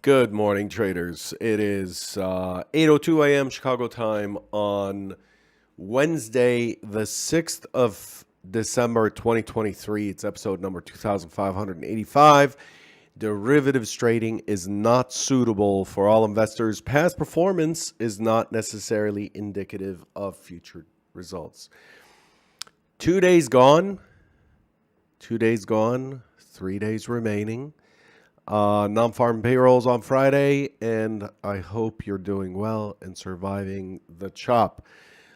Good morning, traders. It is 8:02 a.m. Chicago time on Wednesday, the 6th of December, 2023. It's episode number 2585. Derivatives trading is not suitable for all investors. Past performance is not necessarily indicative of future results. 2 days gone. 2 days gone. 3 days remaining. Non-farm payrolls on Friday, and I hope you're doing well and surviving the chop.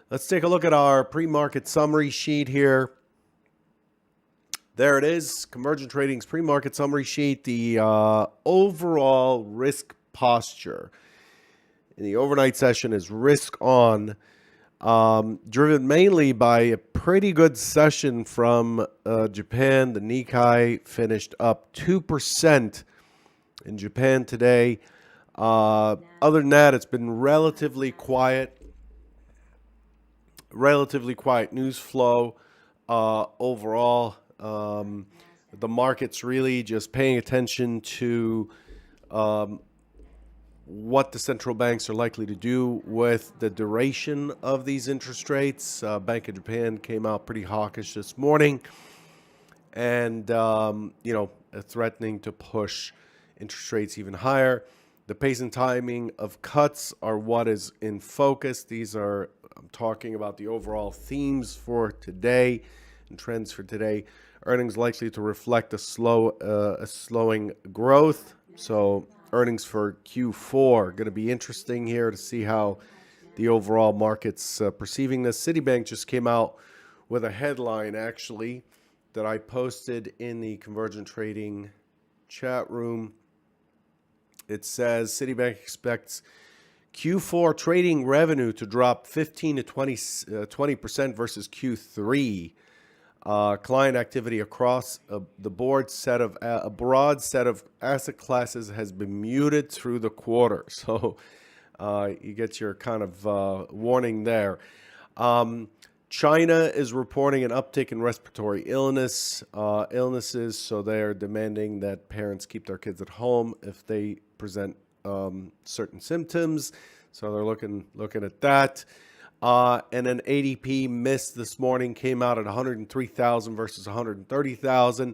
Let's take a look at our pre-market summary sheet here. There it is, Convergent Trading's pre-market summary sheet, the overall risk posture in the overnight session is risk on, driven mainly by a pretty good session from Japan. The Nikkei finished up 2% in Japan today. Other than that, it's been relatively quiet news flow overall. The market's really just paying attention to what the central banks are likely to do with the duration of these interest rates. Bank of Japan came out pretty hawkish this morning and, threatening to push interest rates even higher. The pace and timing of cuts are what is in focus. I'm talking about the overall themes for today and trends for today. Earnings likely to reflect a slowing growth. So earnings for Q4 going to be interesting here to see how the overall market's perceiving this. Citibank just came out with a headline actually that I posted in the Convergent Trading chat room. It says Citibank expects Q4 trading revenue to drop 15 to 20% versus Q3. Client activity across the board a broad set of asset classes has been muted through the quarter. So you get your kind of warning there. China is reporting an uptick in respiratory illnesses, so they are demanding that parents keep their kids at home if they present certain symptoms. So they're looking at that. And then ADP missed this morning, came out at 103,000 versus 130,000.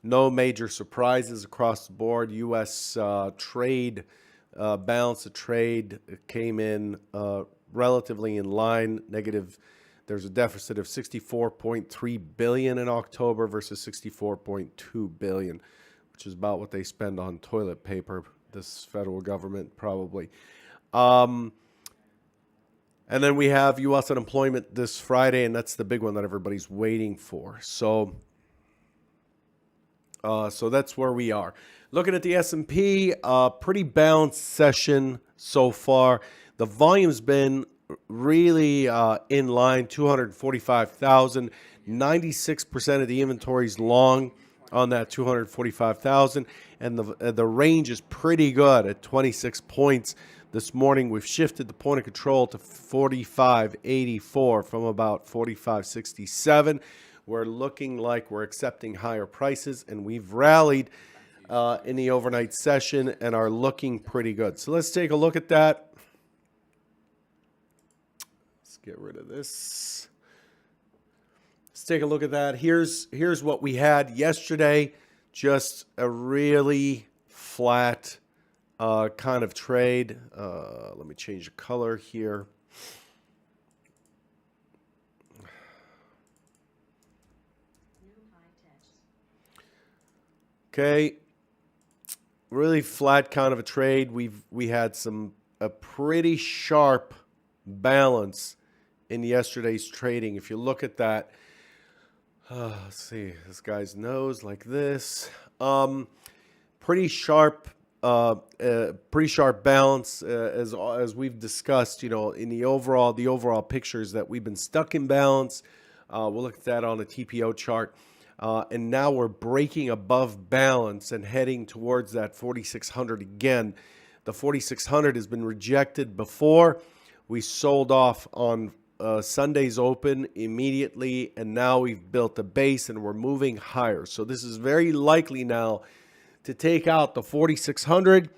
No major surprises across the board. U.S. trade balance of trade came in relatively in line, negative. There's a deficit of $64.3 billion in October versus $64.2 billion, which is about what they spend on toilet paper, this federal government probably. And then we have U.S. unemployment this Friday, and that's the big one that everybody's waiting for. So that's where we are. Looking at the S&P, pretty balanced session so far. The volume's been really in line, 245,000. 96% of the inventory is long on that 245,000, and the range is pretty good at 26 points. This morning we've shifted the point of control to 45.84 from about 45.67. We're looking like we're accepting higher prices, and we've rallied in the overnight session and are looking pretty good. So let's take a look at that. Get rid of this. Let's take a look at that. Here's what we had yesterday. Just a really flat kind of trade. Let me change the color here. Okay. Really flat kind of a trade. We had a pretty sharp balance in yesterday's trading. If you look at that, let's see, this guy's nose like this. Pretty sharp balance as we've discussed. In the overall pictures that we've been stuck in balance. We'll look at that on a TPO chart, and now we're breaking above balance and heading towards that 4,600 again. The 4,600 has been rejected before. We sold off on Sunday's open immediately, and now we've built a base and we're moving higher. So this is very likely now to take out the 4,600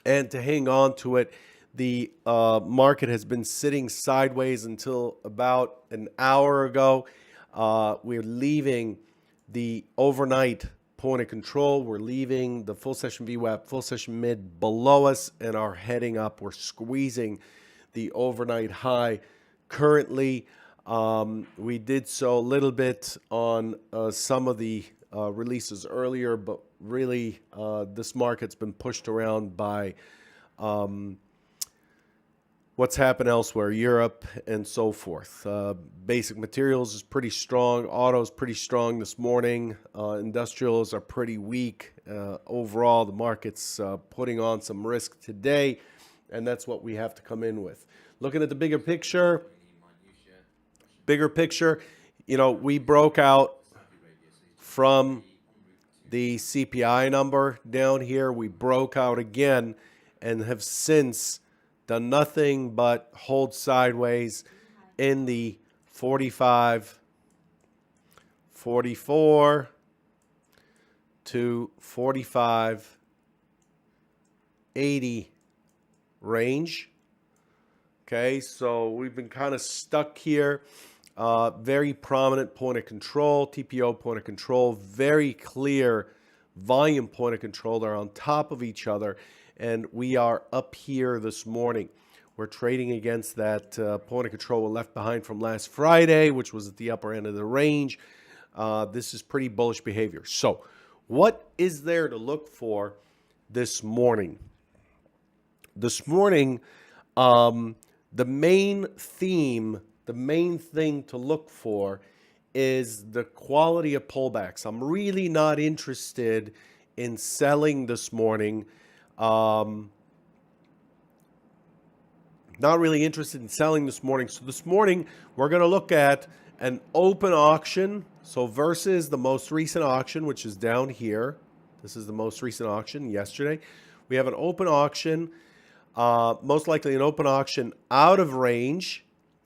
and to hang on to it. The market has been sitting sideways until about an hour ago. We're leaving the overnight point of control. We're leaving the full session VWAP, full session mid below us, and are heading up. We're squeezing the overnight high. Currently, we did so a little bit on some of the releases earlier, but really this market's been pushed around by what's happened elsewhere, Europe and so forth. Basic materials is pretty strong. Autos pretty strong this morning. Industrials are pretty weak. Overall, the market's putting on some risk today, and that's what we have to come in with. Looking at the bigger picture, we broke out from the CPI number down here. We broke out again and have since done nothing but hold sideways in the 45, 44 to 45, 80 range. Okay, so we've been kind of stuck here. Very prominent point of control, TPO point of control, very clear volume point of control. They're on top of each other, and we are up here this morning. We're trading against that point of control we left behind from last Friday, which was at the upper end of the range. This is pretty bullish behavior. So what is there to look for this morning? This morning, the main theme, the main thing to look for is the quality of pullbacks. I'm really not interested in selling this morning. Not really interested in selling this morning. So this morning, we're going to look at an open auction. So versus the most recent auction, which is down here. This is the most recent auction yesterday. We have an open auction. Most likely an open auction out of range.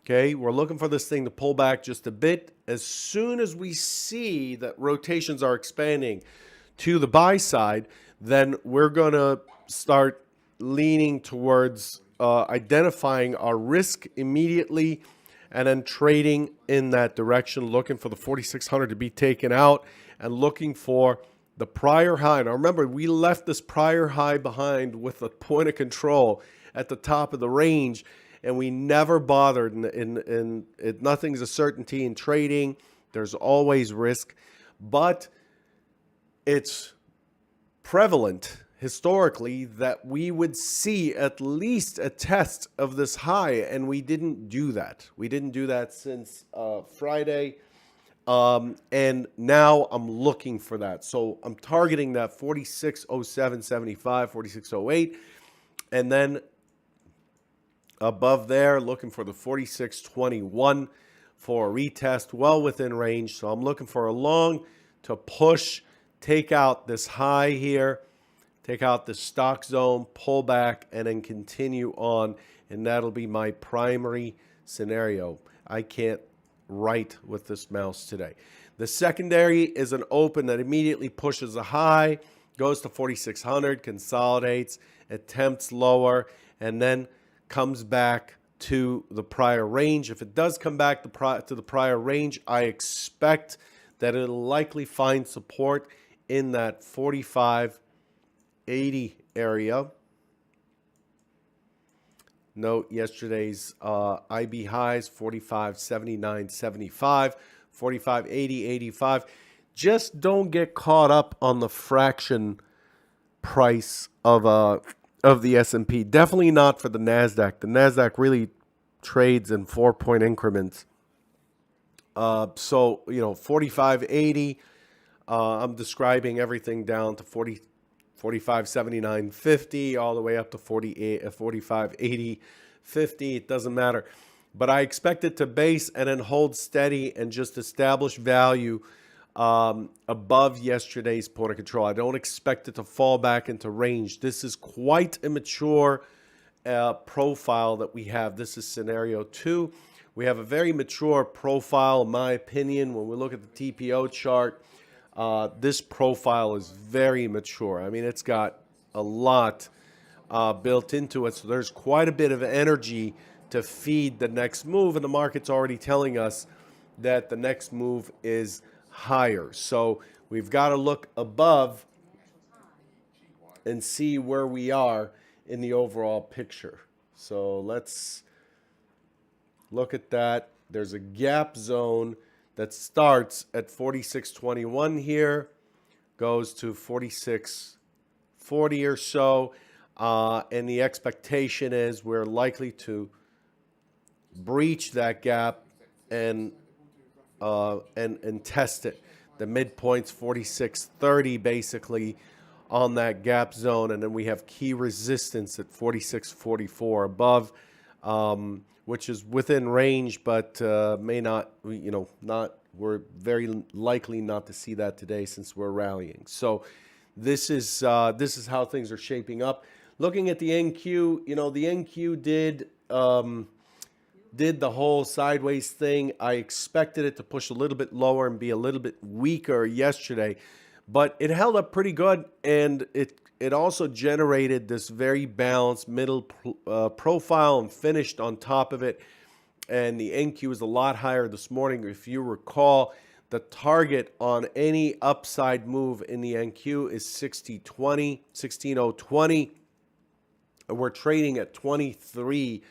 Okay, we're looking for this thing to pull back just a bit. As soon as we see that rotations are expanding to the buy side, then we're going to start leaning towards identifying our risk immediately and then trading in that direction, looking for the 4,600 to be taken out and looking for the prior high. Now remember, we left this prior high behind with a point of control at the top of the range, and we never bothered. Nothing's a certainty in trading. There's always risk, but it's prevalent historically that we would see at least a test of this high, and we didn't do that. We didn't do that since Friday. And now I'm looking for that. So I'm targeting that 46.0775, 46.08, and then above there, looking for the 46.21 for a retest, well within range. So I'm looking for a long to push, take out this high here, take out the stock zone, pull back, and then continue on. And that'll be my primary scenario. I can't write with this mouse today. The secondary is an open that immediately pushes a high, goes to 4,600, consolidates, attempts lower, and then comes back to the prior range. If it does come back to the prior range, I expect that it'll likely find support in that 45.80 area. Note yesterday's IB highs, 45.79.75, 45.80.85. Just don't get caught up on the fraction price of the S&P. Definitely not for the NASDAQ. The NASDAQ really trades in 4-point increments. So, 45.80. I'm describing everything down to 45.79.50 all the way up to 45.80.50. It doesn't matter. But I expect it to base and then hold steady and just establish value above yesterday's point of control. I don't expect it to fall back into range. This is quite a mature profile that we have. This is scenario 2. We have a very mature profile, in my opinion. When we look at the TPO chart, this profile is very mature. I mean, it's got a lot built into it. So there's quite a bit of energy to feed the next move, and the market's already telling us that the next move is higher. So we've got to look above and see where we are in the overall picture. So let's look at that. There's a gap zone that starts at 46.21 here, goes to 46.40 or so, and the expectation is we're likely to breach that gap and test it. The midpoint's 46.30 basically on that gap zone, and then we have key resistance at 46.44 above, which is within range, but may not, we're very likely not to see that today since we're rallying. So this is how things are shaping up. Looking at the NQ, the NQ did the whole sideways thing. I expected it to push a little bit lower and be a little bit weaker yesterday, but it held up pretty good, and it also generated this very balanced middle profile and finished on top of it. And the NQ is a lot higher this morning. If you recall, the target on any upside move in the NQ is 16.020. We're trading at 23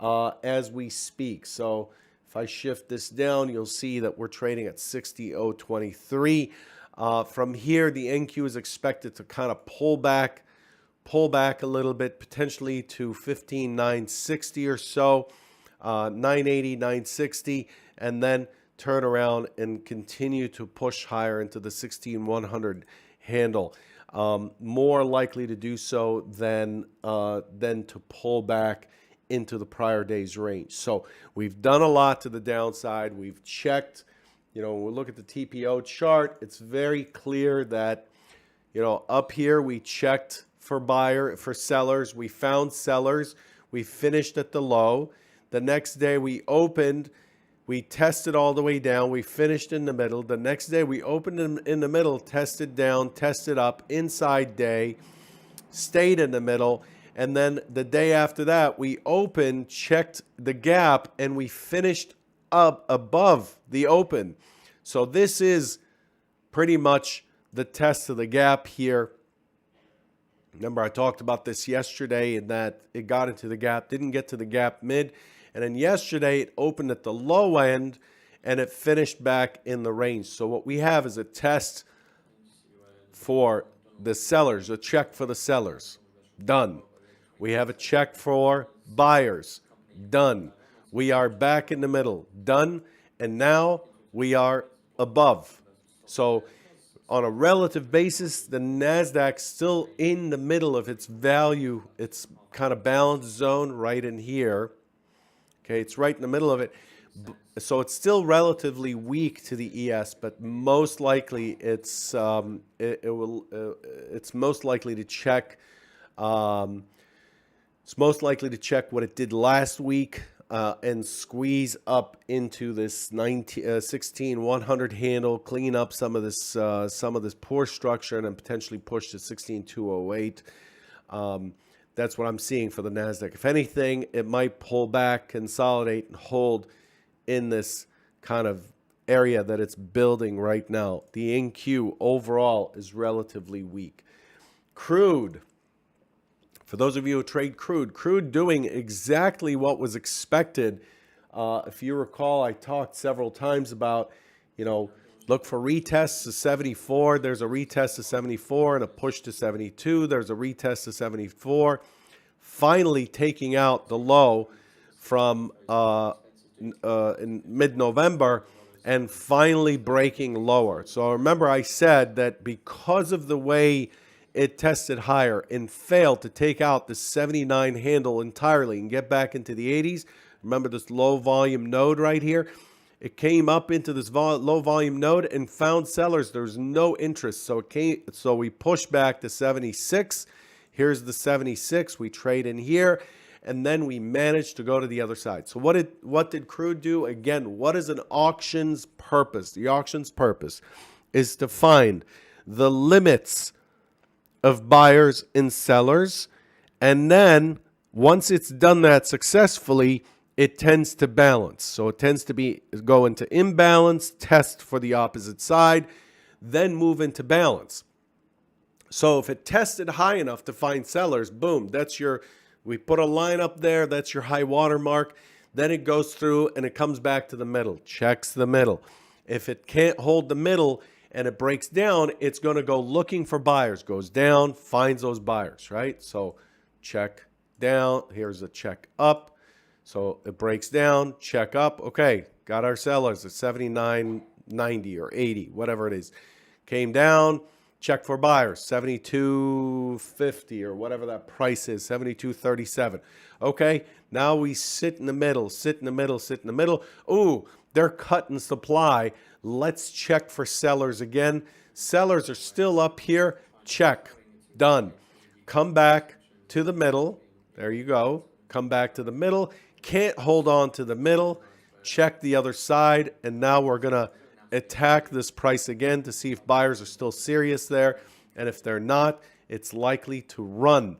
as we speak. So if I shift this down, you'll see that we're trading at 60.023. From here, the NQ is expected to kind of pull back a little bit, potentially to 15.960 or so, 980, 960, and then turn around and continue to push higher into the 16,100 handle. More likely to do so than to pull back into the prior day's range. So we've done a lot to the downside. We've checked, when we look at the TPO chart, it's very clear that, up here we checked for sellers. We found sellers. We finished at the low. The next day we opened, we tested all the way down. We finished in the middle. The next day we opened in the middle, tested down, tested up, inside day, stayed in the middle. And then the day after that, we opened, checked the gap, and we finished up above the open. So this is pretty much the test of the gap here. Remember, I talked about this yesterday, and that it got into the gap, didn't get to the gap mid. And then yesterday, it opened at the low end, and it finished back in the range. So what we have is a test for the sellers, a check for the sellers. Done. We have a check for buyers. Done. We are back in the middle. Done. And now we are above. So on a relative basis, the NASDAQ still in the middle of its value, its kind of balanced zone right in here. Okay, it's right in the middle of it. So it's still relatively weak to the ES, but most likely it's most likely to check. It's most likely to check what it did last week and squeeze up into this 16,100 handle, clean up some of this poor structure, and then potentially push to 16,208. That's what I'm seeing for the NASDAQ. If anything, it might pull back, consolidate, and hold in this kind of area that it's building right now. The NQ overall is relatively weak. Crude. For those of you who trade crude doing exactly what was expected. If you recall, I talked several times about, look for retests to 74. There's a retest to 74 and a push to 72. There's a retest to 74. Finally taking out the low from in mid-November and finally breaking lower. So remember I said that because of the way it tested higher and failed to take out the 79 handle entirely and get back into the 80s. Remember this low volume node right here? It came up into this low volume node and found sellers. There's no interest. So we pushed back to 76. Here's the 76. We trade in here. And then we managed to go to the other side. So what did crude do? Again, what is an auction's purpose? The auction's purpose is to find the limits of buyers and sellers And then once it's done that successfully, it tends to balance. So it tends to go into imbalance, test for the opposite side, then move into balance. So if it tested high enough to find sellers, boom, we put a line up there, that's your high water mark. Then it goes through and it comes back to the middle, checks the middle. If it can't hold the middle and it breaks down, it's going to go looking for buyers, goes down, finds those buyers, right? So check down, here's a check up. So it breaks down, check up. Okay, got our sellers at 79.90 or 80, whatever it is. Came down, check for buyers, 72.50 or whatever that price is, 72.37. Okay, now we sit in the middle, sit in the middle, sit in the middle. Ooh, they're cutting supply. Let's check for sellers again. Sellers are still up here. Check, done. Come back to the middle. There you go. Come back to the middle. Can't hold on to the middle. Check the other side. And now we're going to attack this price again to see if buyers are still serious there. And if they're not, it's likely to run,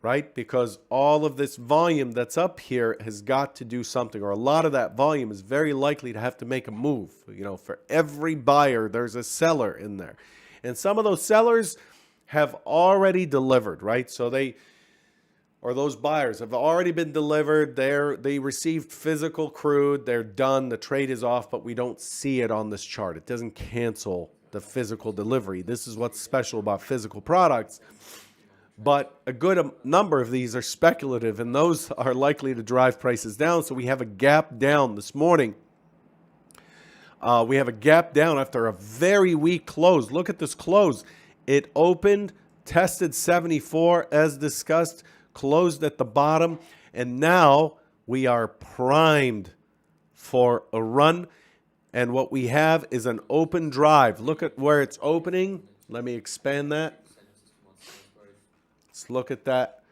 right? Because all of this volume that's up here has got to do something, or a lot of that volume is very likely to have to make a move. You know, for every buyer, there's a seller in there. And some of those sellers have already delivered, right? So those buyers have already been delivered. They received physical crude. They're done. The trade is off, but we don't see it on this chart. It doesn't cancel the physical delivery. This is what's special about physical products. But a good number of these are speculative, and those are likely to drive prices down. So we have a gap down this morning. We have a gap down after a very weak close. Look at this close. It opened, tested 74 as discussed, closed at the bottom, and now we are primed for a run. And what we have is an open drive. Look at where it's opening. Let me expand that. Let's look at that.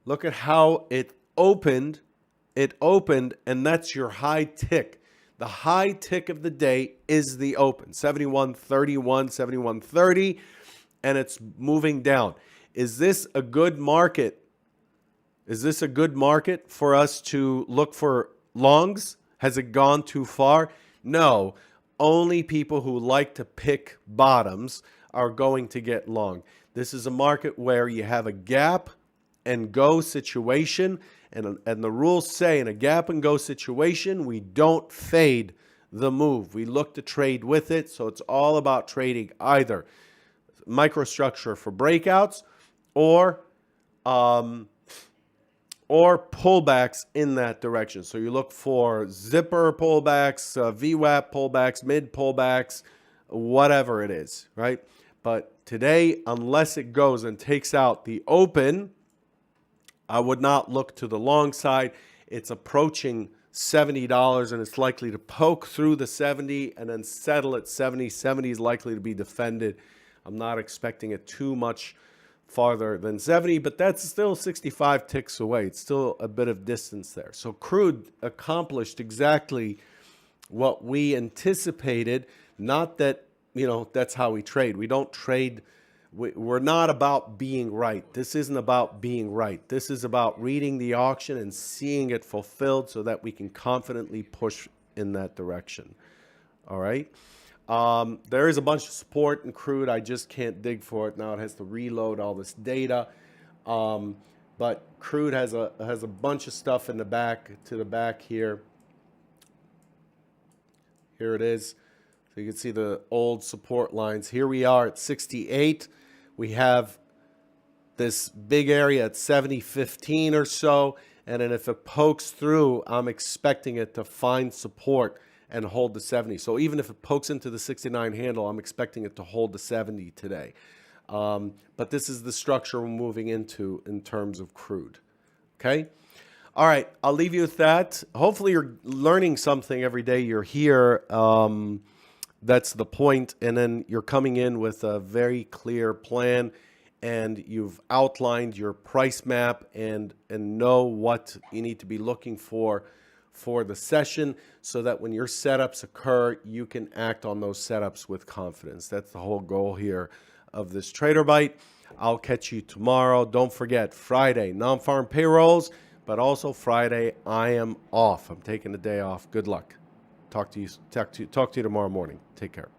Look at how it opened. It opened, and that's your high tick. The high tick of the day is the open, 71.31, 71.30, and it's moving down. Is this a good market? Is this a good market for us to look for longs? Has it gone too far? No. Only people who like to pick bottoms are going to get long. This is a market where you have a gap and go situation, and the rules say in a gap and go situation, we don't fade the move. We look to trade with it, so it's all about trading either microstructure for breakouts or pullbacks in that direction. So you look for zipper pullbacks, VWAP pullbacks, mid pullbacks, whatever it is, right? But today, unless it goes and takes out the open, I would not look to the long side. It's approaching $70, and it's likely to poke through the 70 and then settle at 70. 70 is likely to be defended. I'm not expecting it too much farther than 70, but that's still 65 ticks away. It's still a bit of distance there. So crude accomplished exactly what we anticipated. Not that, you know, that's how we trade. We don't trade. We're not about being right. This isn't about being right. This is about reading the auction and seeing it fulfilled so that we can confidently push in that direction. All right. There is a bunch of support in crude. I just can't dig for it now. It has to reload all this data. But crude has a bunch of stuff in the back, to the back here. Here it is. So you can see the old support lines. Here we are at 68. We have this big area at 70.15 or so. And then if it pokes through, I'm expecting it to find support and hold the 70. So even if it pokes into the 69 handle, I'm expecting it to hold the 70 today. But this is the structure we're moving into in terms of crude. Okay? All right, I'll leave you with that. Hopefully you're learning something every day you're here. That's the point. And then you're coming in with a very clear plan, and you've outlined your price map and know what you need to be looking for the session, so that when your setups occur, you can act on those setups with confidence. That's the whole goal here of this Trader Bite. I'll catch you tomorrow. Don't forget, Friday, non-farm payrolls, but also Friday, I am off. I'm taking the day off. Good luck. Talk to you tomorrow morning. Take care.